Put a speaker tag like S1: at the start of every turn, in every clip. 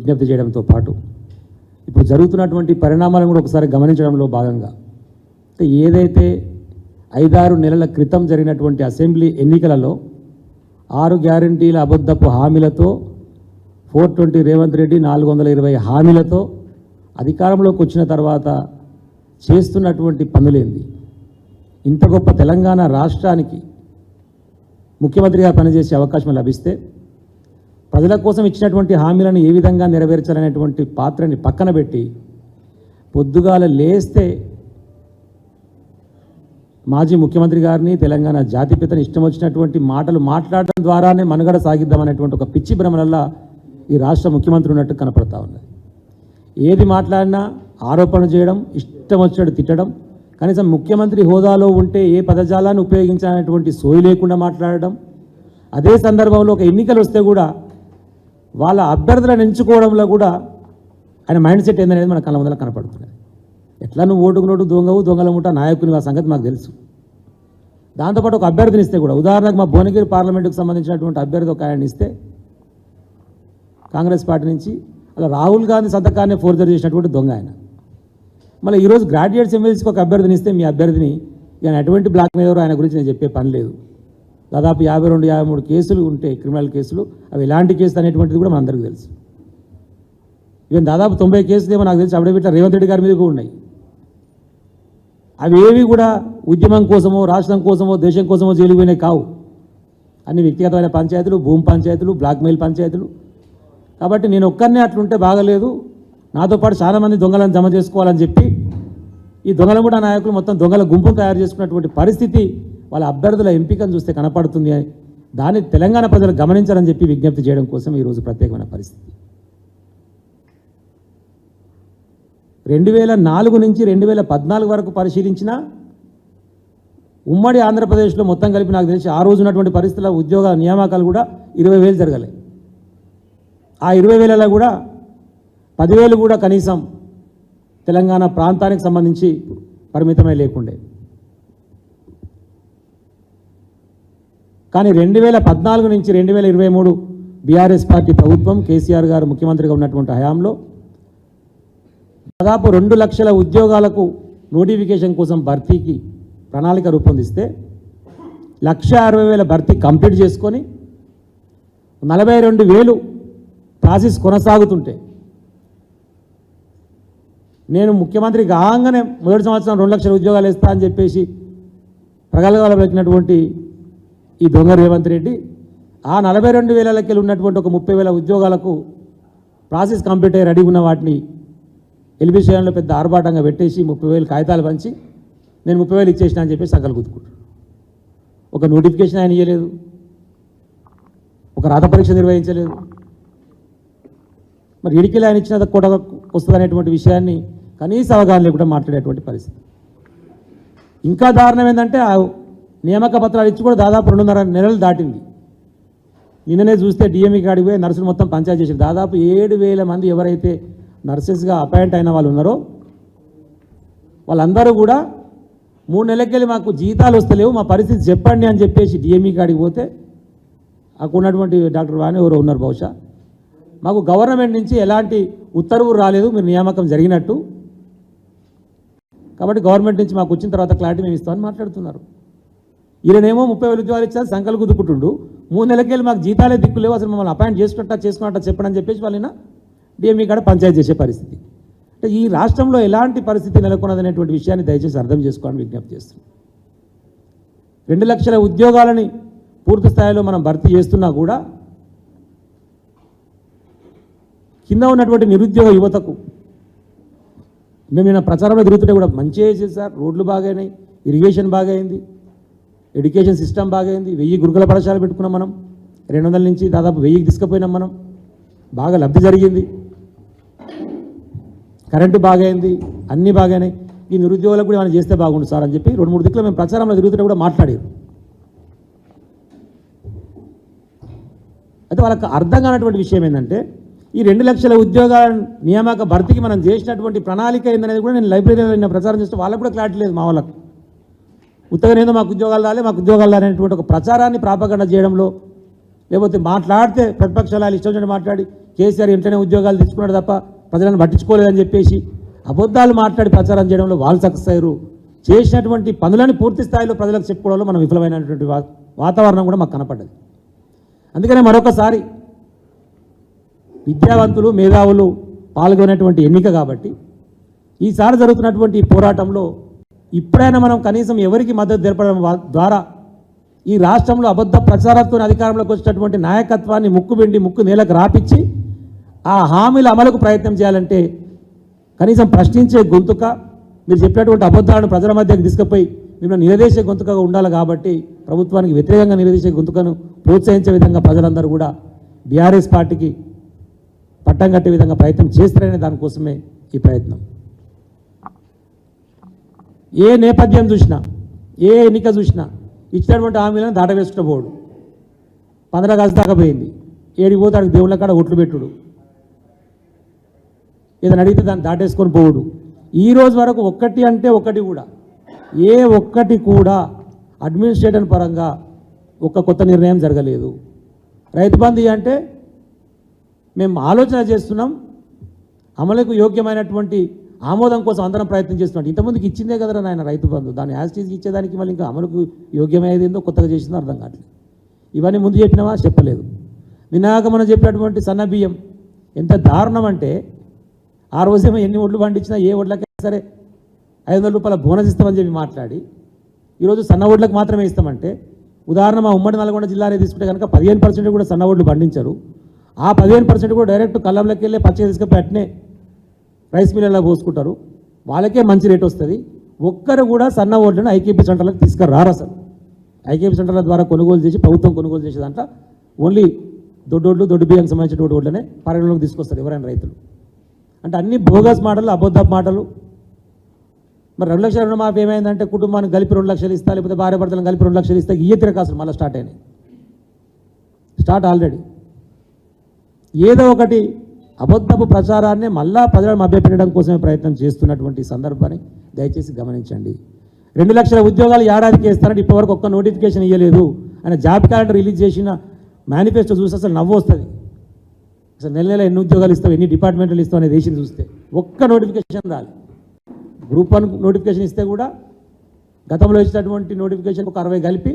S1: విజ్ఞప్తి చేయడంతో పాటు ఇప్పుడు జరుగుతున్నటువంటి పరిణామాలను కూడా ఒకసారి గమనించడంలో భాగంగా ఏదైతే 5-6 నెలల క్రితం జరిగినటువంటి అసెంబ్లీ ఎన్నికలలో 6 గ్యారంటీల అబద్ధపు హామీలతో 420 రేవంత్ రెడ్డి 420 హామీలతో అధికారంలోకి వచ్చిన తర్వాత చేస్తున్నటువంటి పనులేంది? ఇంత గొప్ప తెలంగాణ రాష్ట్రానికి ముఖ్యమంత్రిగా పనిచేసే అవకాశం లభిస్తే ప్రజల కోసం ఇచ్చినటువంటి హామీలను ఏ విధంగా నెరవేర్చాలనేటువంటి పాత్రని పక్కన పెట్టి పొద్దుగాల లేస్తే మాజీ ముఖ్యమంత్రి గారిని తెలంగాణ జాతిపితని ఇష్టం వచ్చినటువంటి మాటలు మాట్లాడడం ద్వారానే మనుగడ సాగిద్దామనేటువంటి ఒక పిచ్చి భ్రమలల్లా ఈ రాష్ట్ర ముఖ్యమంత్రి ఉన్నట్టు కనపడతా ఉన్నది. ఏది మాట్లాడినా ఆరోపణ చేయడం, ఇష్టం వచ్చినట్టు తిట్టడం, కనీసం ముఖ్యమంత్రి హోదాలో ఉంటే ఏ పదజాలాన్ని ఉపయోగించాలనేటువంటి సోయి లేకుండా మాట్లాడడం. అదే సందర్భంలో ఒక ఎన్నికలు వస్తే కూడా వాళ్ళ అభ్యర్థులను ఎంచుకోవడంలో కూడా ఆయన మైండ్ సెట్ ఏందనేది మన కళ్ళ ముందర కనపడుతున్నది. ఎట్లా నువ్వు ఓటుకు నోటు దొంగల ముఠ నాయకుని ఆ సంగతి మాకు తెలుసు. దాంతోపాటు ఒక అభ్యర్థిని ఇస్తే కూడా, ఉదాహరణకు మా భువనగిరి పార్లమెంటుకు సంబంధించినటువంటి అభ్యర్థి ఒక ఆయన ఇస్తే కాంగ్రెస్ పార్టీ నుంచి, అలా రాహుల్ గాంధీ సంతకాన్ని ఫోర్జరీ చేసినటువంటి దొంగ ఆయన. మళ్ళీ ఈరోజు గ్రాడ్యుయేట్స్ ఎమ్మెల్సీకి ఒక అభ్యర్థిని ఇస్తే మీ అభ్యర్థిని ఆయన ఎటువంటి బ్లాక్ మెయిల్ ఆయన గురించి నేను చెప్పే పని లేదు. దాదాపు 52-53 కేసులు ఉంటాయి, క్రిమినల్ కేసులు. అవి ఎలాంటి కేసులు అనేటువంటిది కూడా మనందరికీ తెలుసు. ఈవెన్ దాదాపు 90 కేసులు ఏమో నాకు తెలిసి అప్పుడేట్లా రేవంత్ రెడ్డి గారి మీద కూడా ఉన్నాయి. అవి ఏవి కూడా ఉద్యమం కోసమో, రాష్ట్రం కోసమో, దేశం కోసమో జైలుకు పోయినాయి కావు. అన్ని వ్యక్తిగతమైన పంచాయతీలు, భూమి పంచాయతీలు, బ్లాక్మెయిల్ పంచాయతీలు. కాబట్టి నేను ఒక్కరినే అట్లుంటే బాగలేదు, నాతో పాటు చాలామంది దొంగలను జమ చేసుకోవాలని చెప్పి ఈ దొంగల కూడా నాయకులు మొత్తం దొంగల గుంపును తయారు చేసుకున్నటువంటి పరిస్థితి వాళ్ళ అభ్యర్థుల ఎంపికను చూస్తే కనపడుతుంది. దాన్ని తెలంగాణ ప్రజలు గమనించాలని చెప్పి విజ్ఞప్తి చేయడం కోసం ఈరోజు ప్రత్యేకమైన పరిస్థితి. 2004 నుంచి 2014 వరకు పరిశీలించిన ఉమ్మడి ఆంధ్రప్రదేశ్లో మొత్తం కలిపి నాకు తెలిసి ఆ రోజు ఉన్నటువంటి పరిస్థితుల ఉద్యోగ నియామకాలు కూడా 20,000 జరగలే. ఆ 20,000లో కూడా 10,000 కూడా కనీసం తెలంగాణ ప్రాంతానికి సంబంధించి పరిమితమై లేకుండే. కానీ 2014 నుంచి 2023 బీఆర్ఎస్ పార్టీ ప్రభుత్వం, కేసీఆర్ గారు ముఖ్యమంత్రిగా ఉన్నటువంటి హయాంలో దాదాపు 2 లక్షల ఉద్యోగాలకు నోటిఫికేషన్ కోసం భర్తీకి ప్రణాళిక రూపొందిస్తే 1,60,000 భర్తీ కంప్లీట్ చేసుకొని 42,000 ప్రాసెస్ కొనసాగుతుంటే నేను ముఖ్యమంత్రి కాగానే మొదటి సంవత్సరం 2 లక్షల ఉద్యోగాలు ఇస్తా అని చెప్పేసి ప్రగల్భాలు పెట్టినటువంటి ఈ దొంగ రేవంత్ రెడ్డి ఆ 42,000 ఉన్నటువంటి ఒక 30,000 ఉద్యోగాలకు ప్రాసెస్ కంప్లీట్ అయ్యి రెడీ ఉన్న వాటిని ఎల్బీ స్టేషన్లో పెద్ద ఆర్భాటంగా పెట్టేసి 30,000 కాగితాలు పంచి నేను 30,000 ఇచ్చేసిన అని చెప్పేసి సంకలు గుర్తుకుంటారు. ఒక నోటిఫికేషన్ ఆయన ఇవ్వలేదు, ఒక రాత పరీక్ష నిర్వహించలేదు. మరి ఇడికిలో ఆయన ఇచ్చిన కూడా వస్తుంది అనేటువంటి విషయాన్ని కనీస అవగాహన లేకుండా మాట్లాడేటువంటి పరిస్థితి. ఇంకా దారుణం ఏంటంటే ఆ నియామక పత్రాలు ఇచ్చి కూడా దాదాపు 2.5 నెలలు దాటింది. నిన్ననే చూస్తే డిఎంఈ కాడికి పోయి నర్సులు మొత్తం పంచాయతీ చేశారు. దాదాపు 7,000 మంది ఎవరైతే నర్సెస్గా అపాయింట్ అయిన వాళ్ళు ఉన్నారో వాళ్ళందరూ కూడా 3 నెలలకెళ్ళి మాకు జీతాలు వస్తలేవు, మా పరిస్థితి చెప్పండి అని చెప్పేసి డిఎంఈ కాడికి పోతే అక్కడ ఉన్నటువంటి డాక్టర్ వాణి ఎవరో ఉన్నారు, బహుశా మాకు గవర్నమెంట్ నుంచి ఎలాంటి ఉత్తర్వులు రాలేదు, మీరు నియామకం జరిగినట్టు, కాబట్టి గవర్నమెంట్ నుంచి మాకు వచ్చిన తర్వాత క్లారిటీ మేము ఇస్తామని మాట్లాడుతున్నారు. ఈయనేమో 30,000 ఉద్యోగాలు ఇచ్చారు, సంకలు గుద్దుకుంటుండు. 3 నెలలకెళ్ళి మాకు జీతాలే దిక్కులేవు, అసలు మమ్మల్ని అపాయింట్ చేసుకున్నట్ట చెప్పండి అని చెప్పేసి వాళ్ళని డిఎంఈ కాడ పంచాయతీ చేసే పరిస్థితి. అంటే ఈ రాష్ట్రంలో ఎలాంటి పరిస్థితి నెలకొన్నదనేటువంటి విషయాన్ని దయచేసి అర్థం చేసుకోవాలని విజ్ఞప్తి చేస్తున్నాం. 2 లక్షల ఉద్యోగాలని పూర్తి స్థాయిలో మనం భర్తీ చేస్తున్నా కూడా కింద ఉన్నటువంటి నిరుద్యోగ యువతకు మేము నిన్న ప్రచారంలో తిరుగుతుంటే కూడా మంచిగా చేసేది సార్, రోడ్లు బాగైనాయి, ఇరిగేషన్ బాగైంది, ఎడ్యుకేషన్ సిస్టమ్ బాగైంది, 1000 గురుకుల పాఠశాలలు పెట్టుకున్నాం మనం, 200 నుంచి దాదాపు 1000కి తీసుకుపోయినాం మనం, బాగా లబ్ధి జరిగింది, కరెంటు బాగైంది, అన్నీ బాగానే. ఈ నిరుద్యోగులకు కూడా మనం చేస్తే బాగుండు సార్ అని చెప్పి 2-3 దిక్కులు మేము ప్రచారంలో తిరుగుతుంటే కూడా మాట్లాడారు. అయితే వాళ్ళకి అర్థం కానటువంటి విషయం ఏంటంటే ఈ 2 లక్షల ఉద్యోగాల నియామక భర్తీకి మనం చేసినటువంటి ప్రణాళిక ఏందనేది కూడా నేను లైబ్రరీలో ప్రచారం చేస్తే వాళ్ళకు కూడా క్లారిటీ లేదు. మా వాళ్ళకు ఉత్తగానేదో మాకు ఉద్యోగాలు రాలే అనేటువంటి ఒక ప్రచారాన్ని ప్రాపగండ చేయడంలో, లేకపోతే మాట్లాడితే ప్రతిపక్షాలు ఇష్టం మాట్లాడి కేసీఆర్ ఇంట్లోనే ఉద్యోగాలు తెచ్చుకున్నాడు తప్ప ప్రజలను పట్టించుకోలేదని చెప్పేసి అబద్ధాలు మాట్లాడి ప్రచారం చేయడంలో వాళ్ళు సక్సెస్ అయ్యారు. చేసినటువంటి పనులని పూర్తి స్థాయిలో ప్రజలకు చెప్పుకోవడంలో మనం విఫలమైనటువంటి వాతావరణం కూడా మాకు కనపడ్డది. అందుకనే మరొకసారి విద్యావంతులు మేధావులు పాల్గొనేటువంటి ఎన్నిక కాబట్టి ఈసారి జరుగుతున్నటువంటి ఈ పోరాటంలో ఇప్పుడైనా మనం కనీసం ఎవరికి మద్దతు తెలపడం ద్వారా ఈ రాష్ట్రంలో అబద్ధ ప్రచారంతో అధికారంలోకి వచ్చినటువంటి నాయకత్వాన్ని ముక్కు నేలకు రాపిచ్చి ఆ హామీల అమలుకు ప్రయత్నం చేయాలంటే కనీసం ప్రశ్నించే గొంతుక, మీరు చెప్పినటువంటి అబద్ధాలను ప్రజల మధ్యకు తీసుకుపోయి మిమ్మల్ని నిలదీసే గొంతుకగా ఉండాలి. కాబట్టి ప్రభుత్వానికి వ్యతిరేకంగా నిలదీసే గొంతుకను ప్రోత్సహించే విధంగా ప్రజలందరూ కూడా బీఆర్ఎస్ పార్టీకి పట్టం కట్టే విధంగా ప్రయత్నం చేస్తారనే దానికోసమే ఈ ప్రయత్నం. ఏ నేపథ్యం చూసినా, ఏ ఎన్నిక చూసినా ఇచ్చినటువంటి హామీలను దాటవేసుకుంటూ పోడు. 15 గజ దాకా పోయింది, ఏడికి పోతే అడిగి దేవుళ్ళ కాడ ఒట్లు పెట్టుడు, ఏదైనా అడిగితే దాన్ని దాటేసుకొని పోవుడు. ఈ రోజు వరకు ఒక్కటి అంటే ఒకటి కూడా, ఏ ఒక్కటి కూడా అడ్మినిస్ట్రేషన్ పరంగా ఒక్క కొత్త నిర్ణయం జరగలేదు. రైతు బంధు అంటే మేము ఆలోచన చేస్తున్నాం, అమలుకు యోగ్యమైనటువంటి ఆమోదం కోసం అందరం ప్రయత్నం చేస్తున్నాం. ఇంతమందికి ఇచ్చిందే కదరా నాయన రైతు బంధు, దాన్ని యాస్టీస్కి ఇచ్చేదానికి మళ్ళీ ఇంకా అమలుకు యోగ్యమయ్యేది ఏందో కొత్తగా చేసిందో అర్థం కావట్లేదు. ఇవన్నీ ముందు చెప్పినావా? చెప్పలేదు. నిన్నాక మనం చెప్పినటువంటి సన్న బియ్యం ఎంత దారుణం అంటే, ఆ రోజేమో ఎన్ని ఒడ్లు పండించినా ఏ ఒడ్లకైనా సరే 500 రూపాయల బోనస్ ఇస్తామని చెప్పి మాట్లాడి ఈరోజు సన్న ఒడ్లకు మాత్రమే ఇస్తామంటే, ఉదాహరణ మా ఉమ్మడి నల్గొండ జిల్లానే తీసుకుంటే కనుక 15% కూడా సన్న ఒడ్లు పండించరు. ఆ 15% కూడా డైరెక్ట్ కళ్ళంలోకి వెళ్ళి పచ్చిగా తీసుకుపోయి అట్నే రైస్ మిల్లులో పోసుకుంటారు. వాళ్ళకే మంచి రేట్ వస్తుంది. ఒక్కరు కూడా సన్న ఓట్లను ఐకేపీ సెంటర్లకు తీసుకురారు. అసలు ఐకేపీ సెంటర్ల ద్వారా కొనుగోలు చేసి ప్రభుత్వం కొనుగోలు చేసేదంట ఓన్లీ దొడ్డోడ్లు, దొడ్డు బియ్యానికి సంబంధించిన ఓట్లనే పరిగణలోకి తీసుకొస్తారు ఎవరైనా రైతులు. అంటే అన్ని బోగస్ మాటలు, అబద్ధపు మాటలు. మరి 2 లక్షల రుణమాఫీ ఏమైందంటే కుటుంబానికి కలిపి 2 లక్షలు ఇస్తా, లేకపోతే భార్య భర్తలను కలిపి 2 లక్షలు ఇస్తా, ఇయ్య తిరకాసులు మళ్ళీ స్టార్ట్ అయినాయి. స్టార్ట్ ఆల్రెడీ ఏదో ఒకటి అబద్ధపు ప్రచారాన్ని మళ్ళా ప్రజలను మభ్యపెట్టడం కోసమే ప్రయత్నం చేస్తున్నటువంటి సందర్భాన్ని దయచేసి గమనించండి. 2 లక్షల ఉద్యోగాలు ఏడాదికి ఇస్తారంటే ఇప్పటివరకు ఒక్క నోటిఫికేషన్ ఇవ్వలేదు. ఆయన జాబ్ క్యాలెండర్ రిలీజ్ చేసిన మేనిఫెస్టో చూస్తే అసలు నవ్వు వస్తుంది. అసలు నెల నెల ఎన్ని ఉద్యోగాలు ఇస్తావు, ఎన్ని డిపార్ట్మెంట్లు ఇస్తావు అనేది దేశం చూస్తే ఒక్క నోటిఫికేషన్ రాలి. గ్రూప్ 1 నోటిఫికేషన్ ఇస్తే కూడా గతంలో ఇచ్చినటువంటి నోటిఫికేషన్ ఒక 60 కలిపి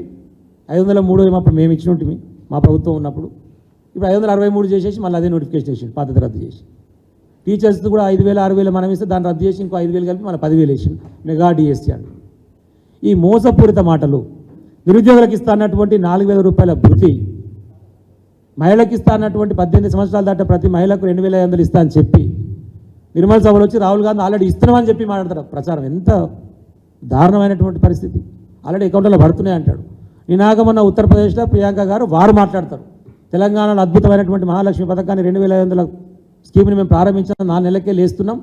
S1: 503 అప్పుడు మేము ఇచ్చినట్టు మా ప్రభుత్వం ఉన్నప్పుడు, ఇప్పుడు 563 చేసేసి మళ్ళీ అదే నోటిఫికేషన్ వేసి పద్ధతి రద్దు చేసి, టీచర్స్ కూడా 5,000 6,000 మనం ఇస్తే దాన్ని రద్దు చేసి ఇంకో 5,000 కలిపి మళ్ళీ 10,000 వేసి మెగా డిఎస్సీ అండి. ఈ మోసపూరిత మాటలు, నిరుద్యోగులకు ఇస్తా అన్నటువంటి 4,000 రూపాయల భృతి, మహిళలకు ఇస్తా అన్నటువంటి 18 సంవత్సరాలు దాటే ప్రతి మహిళకు 2,500 ఇస్తా అని చెప్పి నిర్మల్ సభలో వచ్చి రాహుల్ గాంధీ ఆల్రెడీ ఇస్తున్నామని చెప్పి మాట్లాడతారు. ప్రచారం ఎంత దారుణమైనటువంటి పరిస్థితి. ఆల్రెడీ అకౌంట్లో పడుతున్నాయి అంటాడు. నినాగమన్న ఉత్తరప్రదేశ్లో ప్రియాంక గారు వారు మాట్లాడతారు, తెలంగాణలో అద్భుతమైనటువంటి మహాలక్ష్మి పథకాన్ని 2,500 స్కీమ్ని మేము ప్రారంభించాం, 4 నెలలకే లేస్తున్నాం,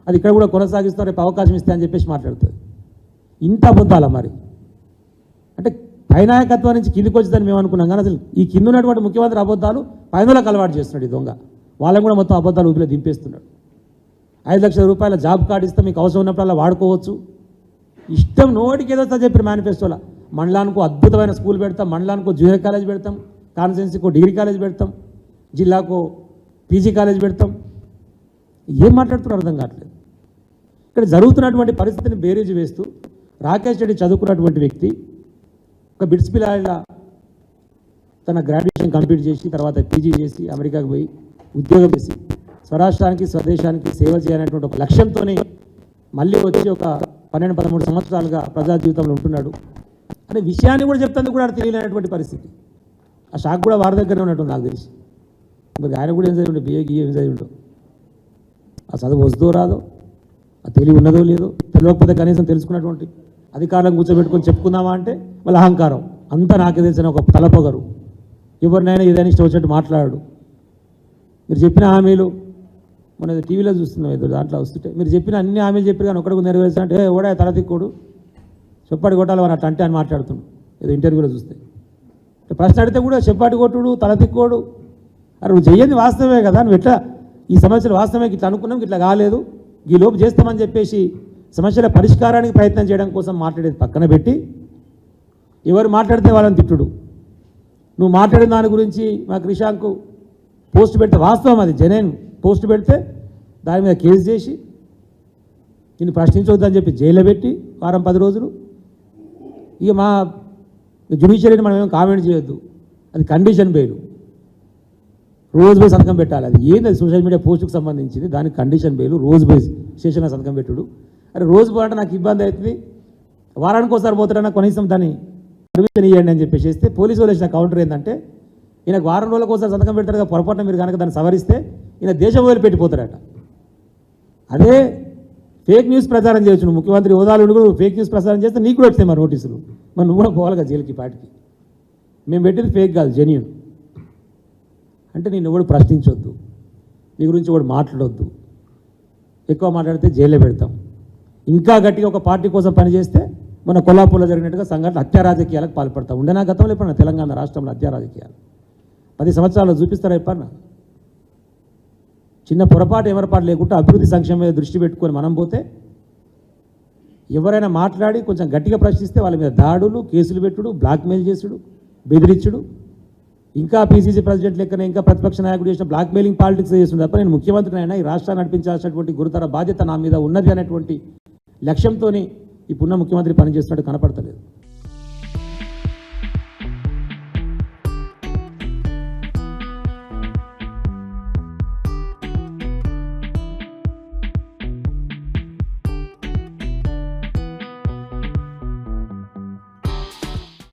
S1: అది ఇక్కడ కూడా కొనసాగిస్తాం, రేపు అవకాశం ఇస్తే అని చెప్పేసి మాట్లాడుతుంది. ఇంత అబద్ధాలా మరి? అంటే పైనాయకత్వం నుంచి కిందికి వచ్చిందని మేము అనుకున్నాం, కానీ అసలు ఈ కింద ఉన్నటువంటి ముఖ్యమంత్రి అబద్ధాలు పైనలకు అలవాటు చేస్తున్నాడు. ఈ దొంగ వాళ్ళని కూడా మొత్తం అబద్ధాలు ఊపిలో దింపేస్తున్నాడు. 5 లక్షల రూపాయల జాబ్ కార్డు ఇస్తే మీకు అవసరం ఉన్నప్పుడల్లా వాడుకోవచ్చు, ఇష్టం నోటికి ఏదో చెప్పారు మేనిఫెస్టోలో. మండలానికి అద్భుతమైన స్కూల్ పెడతాం, మండలానికి జూనియర్ కాలేజ్ పెడతాం, కాన్స్టిట్యున్సీకి డిగ్రీ కాలేజ్ పెడతాం, జిల్లాకు పీజీ కాలేజ్ పెడతాం. ఏం మాట్లాడుతున్నారు అర్థం కావట్లేదు. ఇక్కడ జరుగుతున్నటువంటి పరిస్థితిని బేరీజు వేస్తూ రాకేష్ రెడ్డి చదువుకున్నటువంటి వ్యక్తి ఒక బిట్స్ పిల్లాడిలా తన గ్రాడ్యుయేషన్ కంప్లీట్ చేసి తర్వాత పీజీ చేసి అమెరికాకు పోయి ఉద్యోగం చేసి స్వరాష్ట్రానికి స్వదేశానికి సేవ చేయాలనేటువంటి ఒక లక్ష్యంతోనే మళ్ళీ వచ్చి ఒక 12-13 సంవత్సరాలుగా ప్రజా జీవితంలో ఉంటున్నాడు అనే విషయాన్ని కూడా చెప్తాను కూడా తెలియలేనటువంటి పరిస్థితి. ఆ షాక్ కూడా వారి దగ్గరనే ఉన్నట్టు నాకు తెలిసి. మరి ఆయన కూడా ఏం చదివి ఉంటే బిఏ ఏం చదివి ఉంటావు, ఆ చదువు వస్తుందో రాదో, ఆ తెలివి ఉన్నదో లేదో, తెలియకపోతే కనీసం తెలుసుకున్నటువంటి అధికారులను కూర్చోబెట్టుకొని చెప్పుకుందామా అంటే వాళ్ళ అహంకారం అంతా నాకే తెలిసిన ఒక తలపొగరు. ఎవరినైనా ఏదైనా ఇష్టం వచ్చినట్టు మాట్లాడాడు. మీరు చెప్పిన హామీలు మన టీవీలో చూస్తున్నాం, ఏదో దాంట్లో వస్తుంటే మీరు చెప్పిన అన్ని హామీలు చెప్పి కానీ ఒక్కడికి నెరవేర్చాలంటే ఓడా తల తిక్కోడు చెప్పాడు కొట్టాలి అని అట్లా అని మాట్లాడుతున్నాడు. ఏదో ఇంటర్వ్యూలో చూస్తే ప్రశ్న అడిగితే కూడా చెప్పాటి కొట్టుడు, తల తిక్కోడు. అరే నువ్వు చెయ్యండి వాస్తవమే కదా, నువ్వు ఎట్లా ఈ సమస్యలు వాస్తవమే ఇట్లా అనుకున్నాం, ఇట్లా కాలేదు, ఈ లోపు చేస్తామని చెప్పేసి సమస్యల పరిష్కారానికి ప్రయత్నం చేయడం కోసం మాట్లాడేది పక్కన పెట్టి ఎవరు మాట్లాడితే వాళ్ళని తిట్టుడు. నువ్వు మాట్లాడిన దాని గురించి మా క్రిషాంక్ పోస్ట్ పెడితే వాస్తవం అది జెన్యూన్ పోస్ట్ పెడితే దాని మీద కేసు చేసి నిన్ను ప్రశ్నించవద్దని చెప్పి జైల్లో పెట్టి వారం 10 రోజులు. ఇక మా జ్యుడిషియరీని మనం ఏం కామెంట్ చేయొద్దు, అది కండిషన్ బెయిల్, రోజు పోయి సంతకం పెట్టాలి. అది ఏంది, అది సోషల్ మీడియా పోస్టుకు సంబంధించింది, దానికి కండిషన్ బెయిల్, రోజు పోయి స్టేషన్లో సంతకం పెట్టుడు. అరే రోజు పోవాలంటే నాకు ఇబ్బంది అవుతుంది, వారానికి ఒకసారి పోతాడన్నా కనీసం దాన్ని పర్మిషన్ ఇవ్వండి అని చెప్పేసి చేస్తే పోలీసు వాళ్ళు వేసిన కౌంటర్ ఏంటంటే ఈయనకు వారం రోజులకు ఒకసారి సంతకం పెడతారు కదా, పొరపాటున మీరు కనుక దాన్ని సవరిస్తే ఈయన దేశం వదిలిపెట్టిపోతారట. అదే ఫేక్ న్యూస్ ప్రచారం చేయొచ్చు, నువ్వు ముఖ్యమంత్రి హోదాలు ఉండి కూడా ఫేక్ న్యూస్ ప్రచారం చేస్తే నీకు కూడా వస్తాయి మా నోటీసులు, మరి నువ్వు కూడా పోవాలి కదా జైలుకి. పాటికి మేము పెట్టింది ఫేక్ కాదు, జెన్యూన్. అంటే నేను ఎవడు ప్రశ్నించొద్దు, నీ గురించి కూడా మాట్లాడొద్దు, ఎక్కువ మాట్లాడితే జైల్లో పెడతాం. ఇంకా గట్టిగా ఒక పార్టీ కోసం పనిచేస్తే మన కొల్లాపూర్లో జరిగినట్టుగా సంఘటన హత్యా రాజకీయాలకు పాల్పడతాం. ఉండేనా గతంలో ఎప్పుడన్నా తెలంగాణ రాష్ట్రంలో హత్యా రాజకీయాలు 10 సంవత్సరాలు చూపిస్తారా ఎప్పుడన్నా? చిన్న పొరపాటు ఎవరపాటు లేకుండా అభివృద్ధి సంక్షేమం మీద దృష్టి పెట్టుకొని మనం పోతే ఎవరైనా మాట్లాడి కొంచెం గట్టిగా ప్రశ్నిస్తే వాళ్ళ మీద దాడులు, కేసులు పెట్టుడు, బ్లాక్మెయిల్ చేసుడు, బెదిరించుడు, ఇంకా పీసీసీ ప్రెసిడెంట్ లెక్కనే ఇంకా ప్రతిపక్ష నాయకుడు చేసిన బ్లాక్మెయిలింగ్ పాలిటిక్స్ చేస్తుంది తప్ప నేను ముఖ్యమంత్రిని అయినా ఈ రాష్ట్రాన్ని నడిపించాల్సినటువంటి గురుతర బాధ్యత నా మీద ఉన్నది అనేటువంటి లక్ష్యంతో ఇప్పుడున్న ముఖ్యమంత్రి పనిచేస్తున్నట్టు కనపడతలేదు.